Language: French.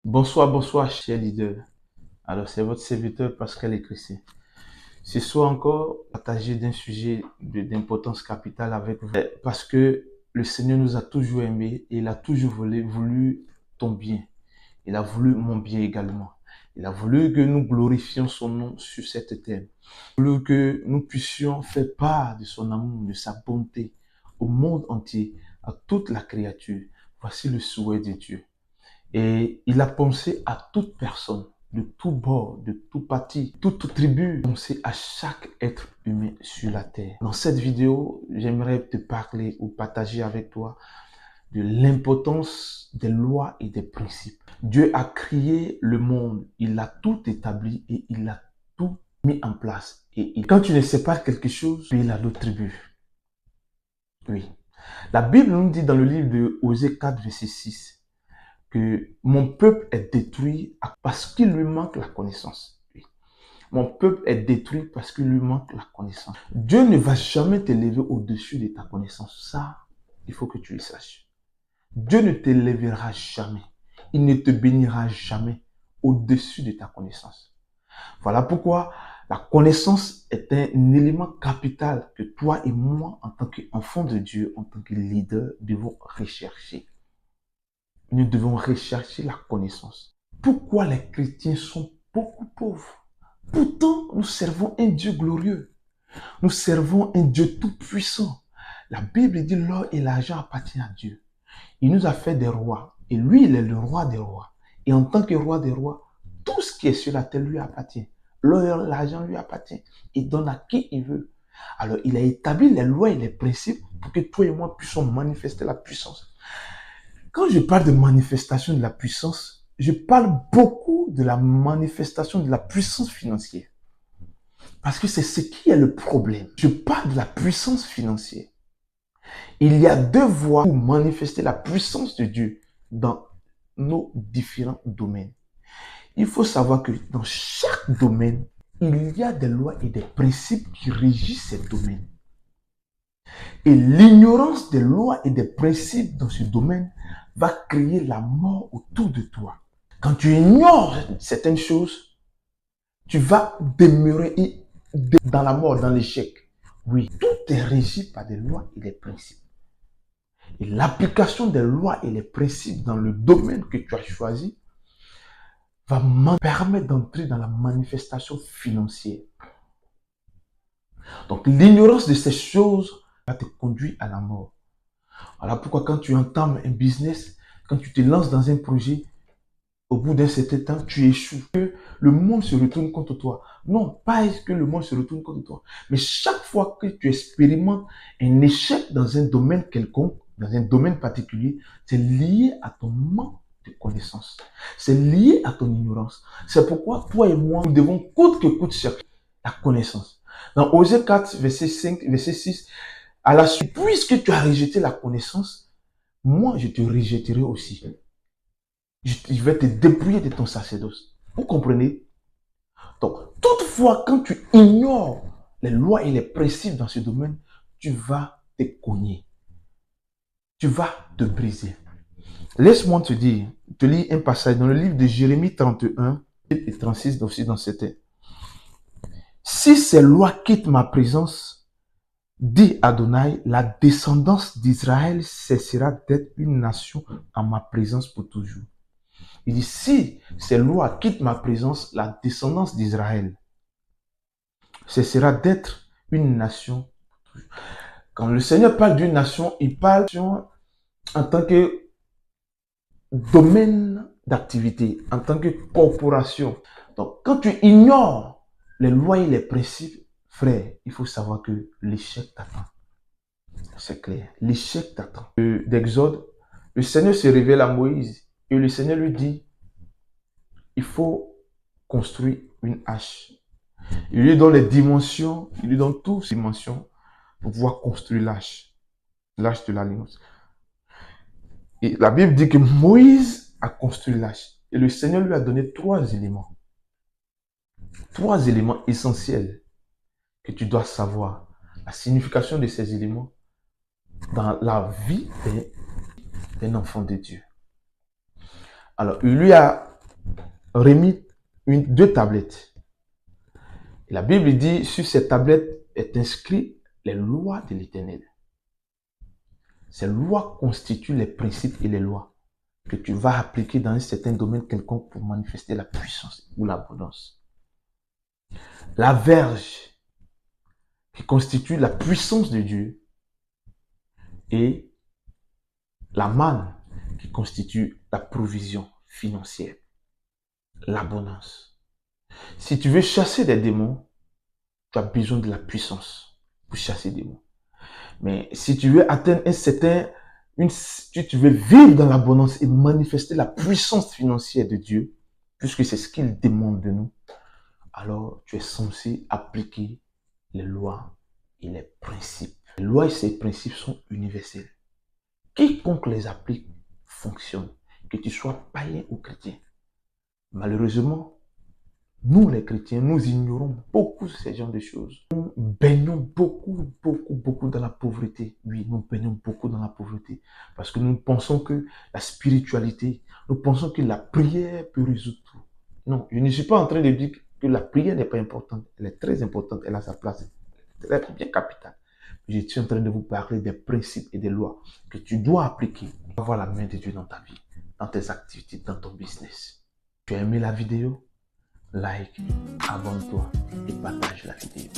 Bonsoir, bonsoir, chers leaders. Alors, c'est votre serviteur Pascal Christian. Ce soir encore, partager d'un sujet d'importance capitale avec vous. Parce que le Seigneur nous a toujours aimés et il a toujours voulu ton bien. Il a voulu mon bien également. Il a voulu que nous glorifions son nom sur cette terre. Il a voulu que nous puissions faire part de son amour, de sa bonté au monde entier, à toute la créature. Voici le souhait de Dieu. Et il a pensé à toute personne, de tout bord, de tout parti, toute tribu, pensé à chaque être humain sur la terre. Dans cette vidéo, j'aimerais te parler ou partager avec toi de l'importance des lois et des principes. Dieu a créé le monde, il a tout établi et il a tout mis en place. Et quand tu ne sais pas quelque chose, tu es là d'autres tribus. Oui. La Bible nous dit dans le livre de Osée 4, verset 6, que mon peuple est détruit parce qu'il lui manque la connaissance. Oui. Mon peuple est détruit parce qu'il lui manque la connaissance. Dieu ne va jamais t'élever au-dessus de ta connaissance. Ça, il faut que tu le saches. Dieu ne t'élèvera jamais. Il ne te bénira jamais au-dessus de ta connaissance. Voilà pourquoi la connaissance est un élément capital que toi et moi, en tant qu'enfants de Dieu, en tant que leader, devons rechercher. Nous devons rechercher la connaissance. Pourquoi les chrétiens sont beaucoup pauvres? Pourtant, nous servons un Dieu glorieux. Nous servons un Dieu tout-puissant. La Bible dit l'or et l'argent appartiennent à Dieu. Il nous a fait des rois. Et lui, il est le roi des rois. Et en tant que roi des rois, tout ce qui est sur la terre lui appartient. L'or et l'argent lui appartient. Il donne à qui il veut. Alors, il a établi les lois et les principes pour que toi et moi puissions manifester la puissance. Quand je parle de manifestation de la puissance, je parle beaucoup de la manifestation de la puissance financière. Parce que c'est ce qui est le problème. Je parle de la puissance financière. Il y a deux voies pour manifester la puissance de Dieu dans nos différents domaines. Il faut savoir que dans chaque domaine, il y a des lois et des principes qui régissent ces domaines. Et l'ignorance des lois et des principes dans ce domaine va créer la mort autour de toi. Quand tu ignores certaines choses, tu vas demeurer dans la mort, dans l'échec. Oui, tout est régi par des lois et des principes. Et l'application des lois et des principes dans le domaine que tu as choisi va permettre d'entrer dans la manifestation financière. Donc l'ignorance de ces choses va te conduire à la mort. Voilà pourquoi quand tu entames un business, quand tu te lances dans un projet, au bout d'un certain temps, tu échoues. Que le monde se retourne contre toi. Non, pas que le monde se retourne contre toi. Mais chaque fois que tu expérimentes un échec dans un domaine quelconque, dans un domaine particulier, c'est lié à ton manque de connaissances. C'est lié à ton ignorance. C'est pourquoi toi et moi, nous devons coûte que coûte chercher la connaissance. Dans Osée 4, verset 5, verset 6, à la suite, puisque tu as rejeté la connaissance, moi je te rejetterai aussi. Je vais te dépouiller de ton sacerdoce. Vous comprenez? Donc, toutefois, quand tu ignores les lois et les principes dans ce domaine, tu vas te cogner. Tu vas te briser. Laisse-moi te dire, te lire un passage dans le livre de Jérémie 31 et 36 aussi dans ce texte. Si ces lois quittent ma présence, dit Adonai, la descendance d'Israël cessera d'être une nation en ma présence pour toujours. Il dit, si ces lois quittent ma présence, la descendance d'Israël cessera d'être une nation. Quand le Seigneur parle d'une nation, il parle en tant que domaine d'activité, en tant que corporation. Donc, quand tu ignores les lois et les principes, frère, il faut savoir que l'échec t'attend. C'est clair. L'échec t'attend. D'Exode, le Seigneur se révèle à Moïse et le Seigneur lui dit, il faut construire une hache. Il lui donne les dimensions, il lui donne toutes les dimensions pour pouvoir construire l'hache de l'alliance. Et la Bible dit que Moïse a construit l'hache. Et le Seigneur lui a donné trois éléments. Trois éléments essentiels que tu dois savoir. La signification de ces éléments dans la vie d'un enfant de Dieu. Alors, il lui a remis deux tablettes. Et la Bible dit, sur ces tablettes est inscrit les lois de l'Éternel. Ces lois constituent les principes et les lois que tu vas appliquer dans un certain domaine quelconque pour manifester la puissance ou l'abondance. La verge qui constitue la puissance de Dieu et la manne qui constitue la provision financière, l'abondance. Si tu veux chasser des démons, tu as besoin de la puissance pour chasser des démons. Mais si tu veux atteindre si tu veux vivre dans l'abondance et manifester la puissance financière de Dieu, puisque c'est ce qu'il demande de nous, alors tu es censé appliquer les lois et les principes. Les lois et ces principes sont universels. Quiconque les applique fonctionne, que tu sois païen ou chrétien. Malheureusement, nous les chrétiens, nous ignorons beaucoup ces genres de choses. Nous baignons beaucoup dans la pauvreté. Oui, nous baignons beaucoup dans la pauvreté. Parce que nous pensons que la spiritualité, nous pensons que la prière peut résoudre tout. Non, je ne suis pas en train de dire que la prière n'est pas importante. Elle est très importante, elle a sa place. Elle est bien capitale. Je suis en train de vous parler des principes et des lois que tu dois appliquer pour avoir la main de Dieu dans ta vie, dans tes activités, dans ton business. Tu as aimé la vidéo? Like, abonne-toi et partage la vidéo.